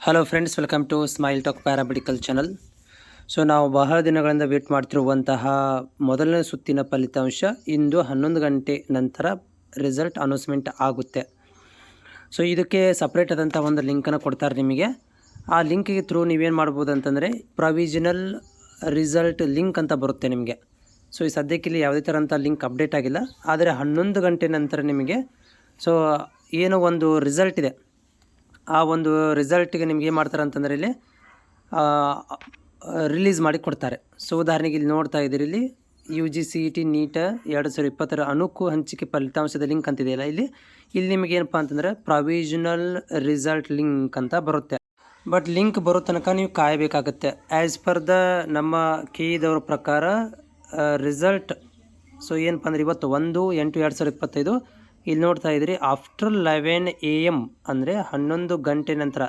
Hello friends, welcome to smile talk paramedical channel. So ನಾವು ಬಹಳ ದಿನಗಳಿಂದ ವೇಟ್ ಮಾಡ್ತಿರುವಂತಹ ಮೊದಲನೇ ಸುತ್ತಿನ ಫಲಿತಾಂಶ ಇಂದು 11 ಗಂಟೆ ನಂತರ ರಿಸಲ್ಟ್ ಅನೌನ್ಸ್ಮೆಂಟ್ ಆಗುತ್ತೆ. ಸೊ ಇದಕ್ಕೆ ಸಪ್ರೇಟ್ ಆದಂಥ ಒಂದು ಲಿಂಕನ್ನು ಕೊಡ್ತಾರೆ ನಿಮಗೆ. ಆ ಲಿಂಕಿಗೆ ಥ್ರೂ ನೀವೇನು ಮಾಡ್ಬೋದು ಅಂತಂದರೆ ಪ್ರೊವಿಷನಲ್ ರಿಸಲ್ಟ್ ಲಿಂಕ್ ಅಂತ ಬರುತ್ತೆ ನಿಮಗೆ. ಸೊ ಈ ಸದ್ಯಕ್ಕೆ ಇಲ್ಲಿ ಯಾವುದೇ ಥರಂಥ ಲಿಂಕ್ ಅಪ್ಡೇಟ್ ಆಗಿಲ್ಲ, ಆದರೆ 11 ಗಂಟೆ ನಂತರ ನಿಮಗೆ ಸೊ ಏನೋ ಒಂದು ರಿಸಲ್ಟ್ ಇದೆ, ಆ ಒಂದು ರಿಸಲ್ಟಿಗೆ ನಿಮ್ಗೆ ಏನು ಮಾಡ್ತಾರೆ ಅಂತಂದರೆ ಇಲ್ಲಿ ರಿಲೀಸ್ ಮಾಡಿ ಕೊಡ್ತಾರೆ. ಸೊ ಉದಾಹರಣೆಗೆ ಇಲ್ಲಿ ನೋಡ್ತಾ ಇದ್ದೀರಿ, ಇಲ್ಲಿ UGCET ನೀಟ್ 2020 ಅನುಕು ಹಂಚಿಕೆ ಫಲಿತಾಂಶದ ಲಿಂಕ್ ಅಂತಿದೆಯಲ್ಲ, ಇಲ್ಲಿ ನಿಮಗೆ ಏನಪ್ಪ ಅಂತಂದರೆ ಪ್ರೊವಿಷನಲ್ ರಿಸಲ್ಟ್ ಲಿಂಕ್ ಅಂತ ಬರುತ್ತೆ. ಬಟ್ ಲಿಂಕ್ ಬರೋ ತನಕ ನೀವು ಕಾಯಬೇಕಾಗುತ್ತೆ. ಆ್ಯಸ್ ಪರ್ ದ ನಮ್ಮ KE ಪ್ರಕಾರ ರಿಸಲ್ಟ್ ಸೊ ಏನಪ್ಪ ಅಂದರೆ ಇವತ್ತು 1/8/2025 ಇಲ್ಲಿ ನೋಡ್ತಾ ಇದ್ದೀರಿ, ಆಫ್ಟರ್ 11 AM ಅಂದರೆ 11 ಗಂಟೆ ನಂತರ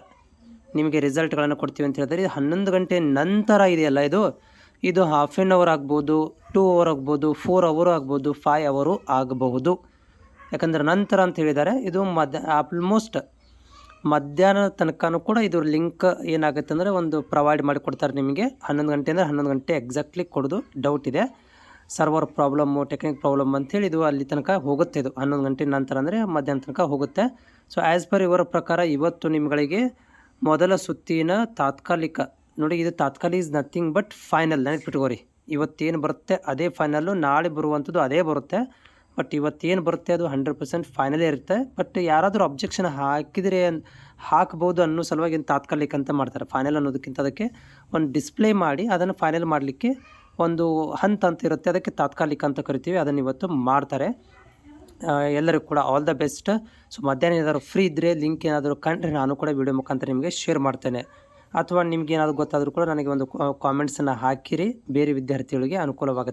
ನಿಮಗೆ ರಿಸಲ್ಟ್ಗಳನ್ನು ಕೊಡ್ತೀವಿ ಅಂತ ಹೇಳಿದ್ರೆ, 11 ಗಂಟೆ ನಂತರ ಇದೆಯಲ್ಲ, ಇದು ಹಾಫ್ ಆನ್ ಅವರ್ ಆಗ್ಬೋದು, 2 ಅವರ್ ಆಗ್ಬೋದು, 4 ಅವರು ಆಗ್ಬೋದು, 5 ಅವರು ಆಗಬಹುದು. ಯಾಕಂದರೆ ನಂತರ ಅಂತ ಹೇಳಿದ್ದಾರೆ, ಇದು ಆಲ್ಮೋಸ್ಟ್ ಮಧ್ಯಾಹ್ನ ತನಕನೂ ಕೂಡ ಇದು ಲಿಂಕ್ ಏನಾಗುತ್ತೆ ಅಂದರೆ ಒಂದು ಪ್ರೊವೈಡ್ ಮಾಡಿ ಕೊಡ್ತಾರೆ ನಿಮಗೆ. 11 ಗಂಟೆ ಅಂದರೆ 11 ಗಂಟೆ ಎಕ್ಸಾಕ್ಟ್ಲಿ ಕೊಡೋದು ಡೌಟ್ ಇದೆ. ಸರ್ವರ್ ಪ್ರಾಬ್ಲಮ್ಮು, ಟೆಕ್ನಿಕ್ ಪ್ರಾಬ್ಲಮ್ ಅಂತೇಳಿ ಇದು ಅಲ್ಲಿ ತನಕ ಹೋಗುತ್ತೆ. ಇದು 11 ಗಂಟೆ ನಂತರ ಅಂದರೆ ಮಧ್ಯಾಹ್ನ ತನಕ ಹೋಗುತ್ತೆ. ಸೊ ಆ್ಯಸ್ ಪರ್ ಇವರ ಪ್ರಕಾರ ಇವತ್ತು ನಿಮ್ಗಳಿಗೆ ಮೊದಲ ಸುತ್ತಿನ ತಾತ್ಕಾಲಿಕ ನೋಡಿ, ಇದು ತಾತ್ಕಾಲಿಕ ಈಸ್ ನಥಿಂಗ್ ಬಟ್ ಫೈನಲ್. ನೆನಪಿಟ್ಕೋರಿ, ಇವತ್ತೇನು ಬರುತ್ತೆ ಅದೇ ಫೈನಲ್ಲು, ನಾಳೆ ಬರುವಂಥದ್ದು ಅದೇ ಬರುತ್ತೆ. ಬಟ್ ಇವತ್ತೇನು ಬರುತ್ತೆ ಅದು 100% ಫೈನಲೇ ಇರುತ್ತೆ. ಬಟ್ ಯಾರಾದರೂ ಅಬ್ಜೆಕ್ಷನ್ ಹಾಕಿದರೆ ಹಾಕ್ಬೋದು ಅನ್ನೋ ಸಲುವಾಗಿ ತಾತ್ಕಾಲಿಕ ಅಂತ ಮಾಡ್ತಾರೆ. ಫೈನಲ್ ಅನ್ನೋದಕ್ಕಿಂತ ಅದಕ್ಕೆ ಒಂದು ಡಿಸ್ಪ್ಲೇ ಮಾಡಿ ಅದನ್ನು ಫೈನಲ್ ಮಾಡಲಿಕ್ಕೆ ಒಂದು ಹಂತ ಅಂತ ಇರುತ್ತೆ, ಅದಕ್ಕೆ ತಾತ್ಕಾಲಿಕ ಅಂತ ಕರಿತೀವಿ. ಅದನ್ನು ಇವತ್ತು ಮಾಡ್ತಾರೆ. ಎಲ್ಲರಿಗೂ ಕೂಡ ಆಲ್ ದ ಬೆಸ್ಟ್. ಸೊ ಮಧ್ಯಾಹ್ನ ಏನಾದರೂ ಫ್ರೀ ಇದ್ದರೆ ಲಿಂಕ್ ಏನಾದರೂ ಕಂಡ್ರೆ ನಾನು ಕೂಡ ವಿಡಿಯೋ ಮುಖಾಂತರ ನಿಮಗೆ ಶೇರ್ ಮಾಡ್ತೇನೆ. ಅಥವಾ ನಿಮ್ಗೆ ಏನಾದರೂ ಗೊತ್ತಾದರೂ ಕೂಡ ನನಗೆ ಒಂದು ಕಾಮೆಂಟ್ಸನ್ನು ಹಾಕಿರಿ, ಬೇರೆ ವಿದ್ಯಾರ್ಥಿಗಳಿಗೆ ಅನುಕೂಲವಾಗುತ್ತೆ.